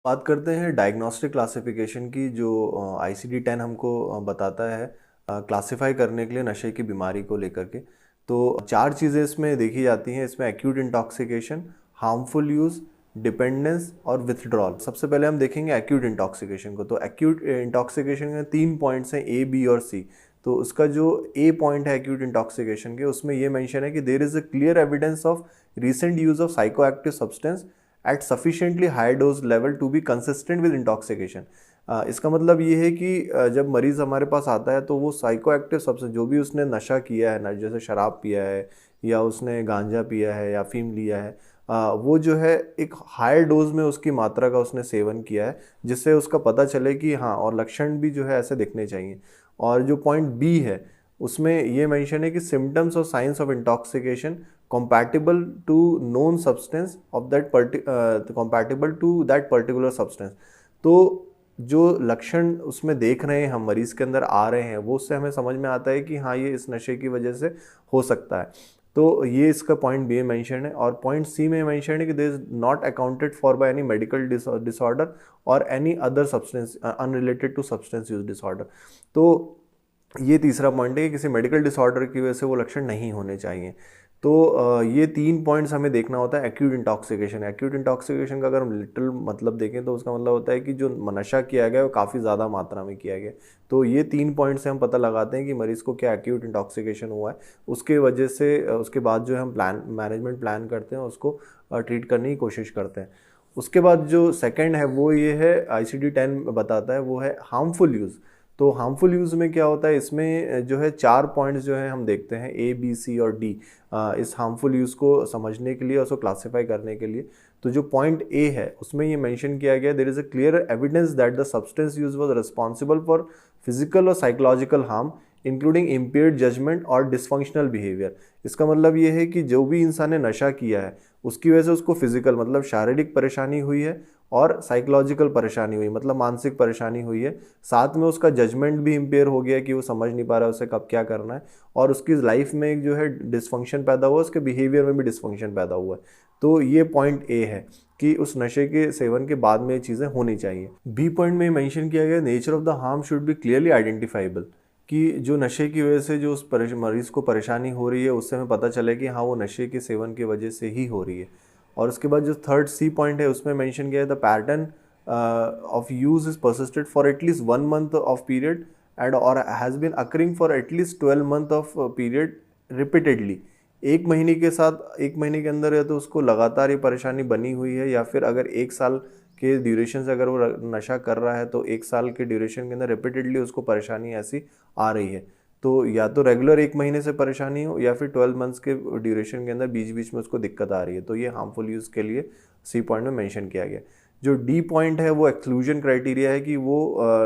बात करते हैं डायग्नोस्टिक क्लासिफिकेशन की जो ICD-10 हमको बताता है क्लासिफाई करने के लिए नशे की बीमारी को लेकर के। तो चार चीज़ें इसमें देखी जाती हैं। इसमें acute intoxication, harmful use, dependence और विथड्रॉल। सबसे पहले हम देखेंगे एक्यूट इंटॉक्सिकेशन को। तो एक्यूट इंटॉक्सिकेशन के 3 पॉइंट्स हैं, ए, बी और सी। तो उसका जो ए पॉइंट है एक्यूट इंटॉक्सिकेशन के, उसमें ये मेंशन है कि there is a clear evidence of recent use of psychoactive substance at sufficiently high dose level to be consistent with intoxication. इसका मतलब ये है कि जब मरीज हमारे पास आता है तो वो साइको एक्टिव सब्सटेंस जो भी उसने नशा किया है ना, जैसे शराब पिया है या उसने गांजा पिया है या अफीम लिया है, वो जो है एक हायर डोज में उसकी मात्रा का उसने सेवन किया है, जिससे उसका पता चले कि हाँ, और लक्षण भी जो है ऐसे दिखने चाहिए। और जो पॉइंट बी है उसमें ये मेंशन है कि सिम्टम्स और science of intoxication compatible to known substance of that compatible to that particular substance। तो जो लक्षण उसमें देख रहे हैं हम, मरीज के अंदर आ रहे हैं, वो उससे हमें समझ में आता है कि हाँ, ये इस नशे की वजह से हो सकता है। तो ये इसका पॉइंट बी में मेंशन है। और पॉइंट सी में मेंशन है कि this is not accounted for by any medical disorder और any other substance unrelated to substance use disorder. तो ये तीसरा पॉइंट है कि किसी मेडिकल डिसऑर्डर की वजह से वो लक्षण नहीं होने चाहिए। तो ये 3 पॉइंट्स हमें देखना होता है एक्यूट इंटॉक्सिकेशन। एक्यूट इंटॉक्सिकेशन का अगर हम लिटिल मतलब देखें तो उसका मतलब होता है कि जो नशा किया गया है वो काफ़ी ज़्यादा मात्रा में किया गया। तो ये 3 पॉइंट से हम पता लगाते हैं कि मरीज़ को क्या एक्यूट इंटॉक्सिकेशन हुआ है। उसके वजह से उसके बाद जो है हम मैनेजमेंट प्लान करते हैं, उसको ट्रीट करने की कोशिश करते हैं। उसके बाद जो सेकेंड है वो ये है, ICD-10 बताता है, वो है हार्मफुल यूज़। तो हार्मफुल यूज़ में क्या होता है, इसमें जो है 4 पॉइंट्स जो है हम देखते हैं, ए, बी, सी और डी, इस हार्मफुल यूज़ को समझने के लिए और उसको क्लासीफाई करने के लिए। तो जो पॉइंट ए है उसमें ये मेंशन किया गया, there is a clear evidence that the substance use was responsible for physical और psychological harm including impaired judgement और डिसफंक्शनल बिहेवियर। इसका मतलब ये है कि जो भी इंसान ने नशा किया है उसकी वजह से उसको फिजिकल मतलब शारीरिक परेशानी हुई है और साइकोलॉजिकल परेशानी हुई, मतलब मानसिक परेशानी हुई है। साथ में उसका जजमेंट भी इम्पेयर हो गया कि वो समझ नहीं पा रहा है उसे कब क्या करना है, और उसकी लाइफ में एक जो है डिसफंक्शन पैदा हुआ, उसके बिहेवियर में भी डिसफंक्शन पैदा हुआ है। तो ये पॉइंट ए है कि उस नशे के सेवन के बाद में ये चीज़ें होनी चाहिए। बी पॉइंट में मेंशन किया गया, nature of the harm should be clearly identifiable. कि जो नशे की वजह से जो उस मरीज को परेशानी हो रही है उससे हमें पता चले कि हाँ, वो नशे के सेवन की वजह से ही हो रही है। और उसके बाद जो थर्ड सी पॉइंट है उसमें मेंशन किया है, the pattern of use is persisted for at least 1 month of period and और has been occurring for at least 12 month of period repeatedly. एक महीने के साथ, एक महीने के अंदर या तो उसको लगातार ये परेशानी बनी हुई है, या फिर अगर 1 साल के ड्यूरेशन से अगर वो नशा कर रहा है तो 1 साल के ड्यूरेशन के अंदर रिपीटेडली उसको परेशानी ऐसी आ रही है। तो या तो रेगुलर 1 महीने से परेशानी हो या फिर 12 मंथ्स के ड्यूरेशन के अंदर बीच बीच में उसको दिक्कत आ रही है। तो ये हार्मफुल यूज़ के लिए सी पॉइंट में मेंशन किया गया। जो डी पॉइंट है वो एक्सक्लूजन क्राइटेरिया है कि वो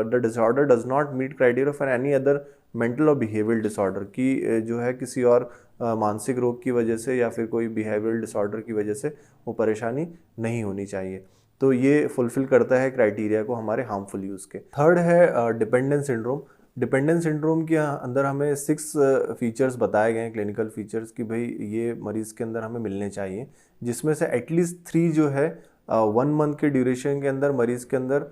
the disorder does not meet criteria for any other mental और बिहेवियरल डिसऑर्डर की जो है किसी और मानसिक रोग की वजह से या फिर कोई बिहेवियरल डिसऑर्डर की वजह से वो परेशानी नहीं होनी चाहिए। तो ये फुलफिल करता है क्राइटेरिया को हमारे हार्मफुल यूज़ के। थर्ड है डिपेंडेंट सिंड्रोम। डिपेंडेंस सिंड्रोम के अंदर हमें 6 फीचर्स बताए गए हैं, क्लिनिकल फीचर्स, कि भाई ये मरीज़ के अंदर हमें मिलने चाहिए, जिसमें से एटलीस्ट 3 जो है 1 मंथ के ड्यूरेशन के अंदर मरीज़ के अंदर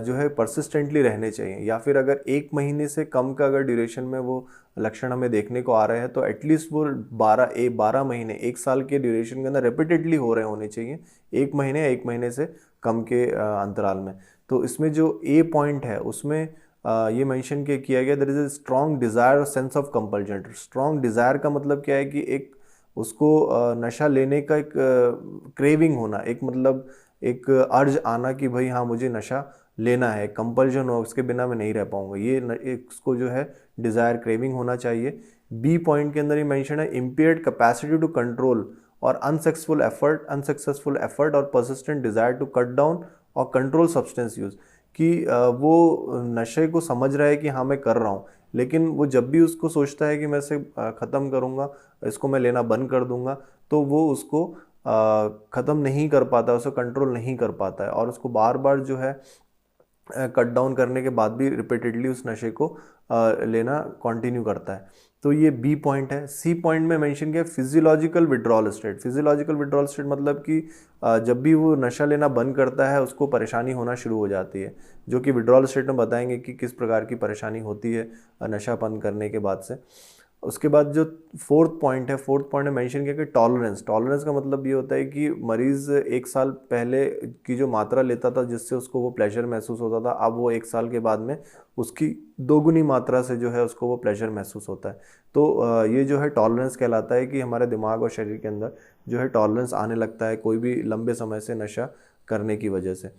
जो है परसिस्टेंटली रहने चाहिए, या फिर अगर 1 महीने से कम का अगर ड्यूरेशन में वो लक्षण हमें देखने को आ रहे हैं तो एटलीस्ट वो 12 महीने, 1 साल के ड्यूरेशन के अंदर रिपीटेडली हो रहे होने चाहिए, 1 महीने या 1 महीने से कम के अंतराल में। तो इसमें जो ए पॉइंट है उसमें ये मेंशन किया गया, there is a strong desire और sense of compulsion. Strong desire का मतलब क्या है कि एक उसको नशा लेने का एक क्रेविंग होना, एक मतलब एक अर्ज आना कि भाई हाँ, मुझे नशा लेना है, कंपल्जन हो, उसके बिना मैं नहीं रह पाऊंगा, ये एक उसको जो है डिज़ायर क्रेविंग होना चाहिए। बी पॉइंट के अंदर ये मेंशन है इम्पेयर्ड कैपेसिटी टू कंट्रोल और अनसक्सेसफुल एफर्ट और persistent desire to cut down और कंट्रोल सब्सटेंस यूज़। कि वो नशे को समझ रहा है कि हाँ, मैं कर रहा हूँ, लेकिन वो जब भी उसको सोचता है कि मैं इसे ख़त्म करूँगा, इसको मैं लेना बंद कर दूंगा, तो वो उसको ख़त्म नहीं कर पाता, उसे कंट्रोल नहीं कर पाता है, और उसको बार बार जो है कट डाउन करने के बाद भी रिपीटेडली उस नशे को लेना कंटिन्यू करता है। तो ये बी पॉइंट है। सी पॉइंट में मेंशन किया physiological withdrawal state. Physiological withdrawal state मतलब कि जब भी वो नशा लेना बंद करता है उसको परेशानी होना शुरू हो जाती है, जो कि विड्रॉल स्टेट में बताएंगे कि किस प्रकार की परेशानी होती है नशा बंद करने के बाद से। उसके बाद जो फोर्थ पॉइंट है, फोर्थ पॉइंट में मेंशन किया कि टॉलरेंस। टॉलरेंस का मतलब ये होता है कि मरीज़ 1 साल पहले की जो मात्रा लेता था जिससे उसको वो प्लेजर महसूस होता था, अब वो 1 साल के बाद में उसकी दोगुनी मात्रा से जो है उसको वो प्लेजर महसूस होता है। तो ये जो है टॉलरेंस कहलाता है कि हमारे दिमाग और शरीर के अंदर जो है टॉलरेंस आने लगता है कोई भी लंबे समय से नशा करने की वजह से।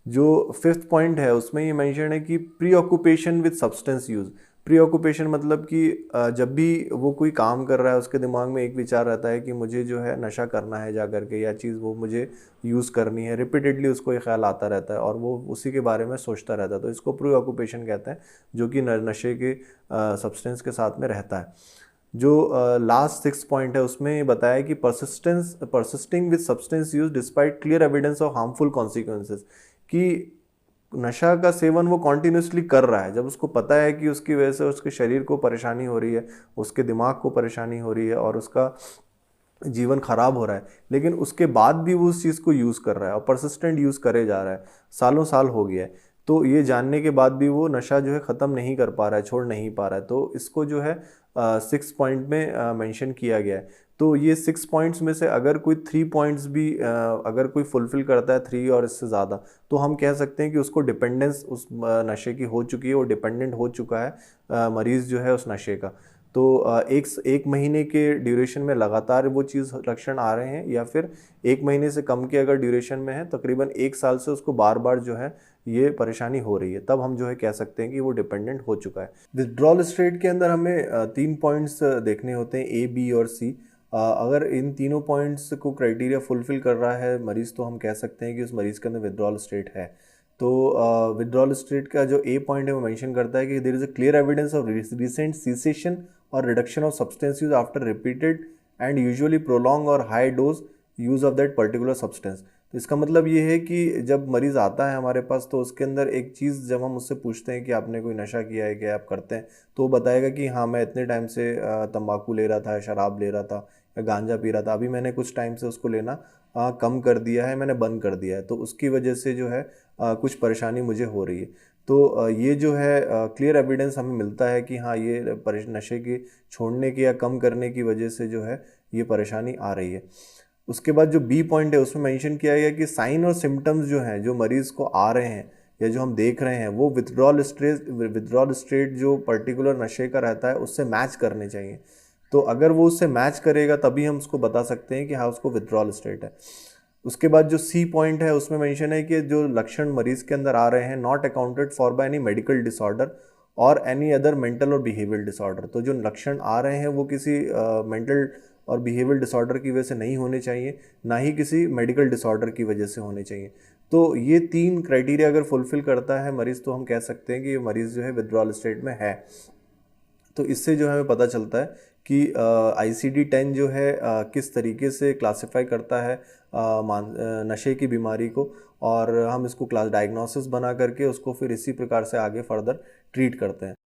जो फिफ्थ पॉइंट है उसमें ये मेंशन है कि pre occupation with substance use. Pre occupation मतलब कि जब भी वो कोई काम कर रहा है उसके दिमाग में एक विचार रहता है कि मुझे जो है नशा करना है जा करके, या चीज़ वो मुझे यूज़ करनी है, रिपीटेडली उसको ये ख्याल आता रहता है और वो उसी के बारे में सोचता रहता है, तो इसको प्री ऑक्यूपेशन कहते हैं, जो कि नशे के सब्सटेंस के साथ में रहता है। जो लास्ट 6 पॉइंट है उसमें ये बताया कि persisting with substance use despite clear evidence of harmful consequences, कि नशा का सेवन वो कॉन्टिन्यूसली कर रहा है, जब उसको पता है कि उसकी वजह से उसके शरीर को परेशानी हो रही है, उसके दिमाग को परेशानी हो रही है और उसका जीवन खराब हो रहा है, लेकिन उसके बाद भी वो उस चीज़ को यूज़ कर रहा है और परसिस्टेंट यूज़ करे जा रहा है, सालों साल हो गया है, तो ये जानने के बाद भी वो नशा जो है ख़त्म नहीं कर पा रहा है, छोड़ नहीं पा रहा है, तो इसको जो है 6 पॉइंट में मेंशन किया गया है। तो ये 6 पॉइंट्स में से अगर कोई 3 पॉइंट्स भी अगर कोई फुलफिल करता है, 3 और इससे ज़्यादा, तो हम कह सकते हैं कि उसको डिपेंडेंस उस नशे की हो चुकी है, वो डिपेंडेंट हो चुका है मरीज़ जो है उस नशे का। तो एक महीने के ड्यूरेशन में लगातार वो चीज़ लक्षण आ रहे हैं, या फिर 1 महीने से कम के अगर ड्यूरेशन में है, तकरीबन 1 साल से उसको बार बार जो है ये परेशानी हो रही है, तब हम जो है कह सकते हैं कि वो डिपेंडेंट हो चुका है। विथड्रॉल स्टेट के अंदर हमें 3 पॉइंट्स देखने होते हैं, ए, बी और सी। अगर इन तीनों पॉइंट्स को क्राइटेरिया फुलफिल कर रहा है मरीज़, तो हम कह सकते हैं कि उस मरीज़ के अंदर विथड्रॉल स्टेट है। तो विथड्रॉल स्टेट का जो ए पॉइंट है वो मेंशन करता है कि there is a clear evidence of recent cessation और reduction of substance use after repeated and usually prolonged और high dose use of that particular substance. तो इसका मतलब ये है कि जब मरीज़ आता है हमारे पास, तो उसके अंदर एक चीज़ जब हम उससे पूछते हैं कि आपने कोई नशा किया है क्या, आप करते हैं, तो वो बताएगा कि हाँ मैं इतने टाइम से तंबाकू ले रहा था, शराब ले रहा था या गांजा पी रहा था, अभी मैंने कुछ टाइम से उसको लेना कम कर दिया है, मैंने बंद कर दिया है, तो उसकी वजह से जो है कुछ परेशानी मुझे हो रही है। तो ये जो है क्लियर एविडेंस हमें मिलता है कि हाँ ये नशे के छोड़ने की या कम करने की वजह से जो है ये परेशानी आ रही है। उसके बाद जो बी पॉइंट है उसमें मेंशन किया गया कि साइन और सिम्टम्स जो हैं, जो मरीज़ को आ रहे हैं या जो हम देख रहे हैं, वो विथड्रॉल स्टेट जो पर्टिकुलर नशे का रहता है उससे मैच करने चाहिए। तो अगर वो उससे मैच करेगा तभी हम उसको बता सकते हैं कि हाँ उसको विथड्रॉल स्टेट है। उसके बाद जो सी पॉइंट है उसमें मेंशन है कि जो लक्षण मरीज के अंदर आ रहे हैं, not accounted for by any medical disorder और एनी अदर मेंटल और बिहेवियल डिसऑर्डर। तो जो लक्षण आ रहे हैं वो किसी मेंटल और बिहेवियल डिसऑर्डर की वजह से नहीं होने चाहिए, ना ही किसी मेडिकल डिसऑर्डर की वजह से होने चाहिए। तो ये 3 क्राइटेरिया अगर फुलफिल करता है मरीज़, तो हम कह सकते हैं कि ये मरीज़ जो है विथड्रॉल स्टेट में है। तो इससे जो है हमें पता चलता है कि ICD-10 जो है किस तरीके से क्लासिफाई करता है नशे की बीमारी को, और हम इसको क्लास डायग्नोसिस बना करके उसको फिर इसी प्रकार से आगे फर्दर ट्रीट करते हैं।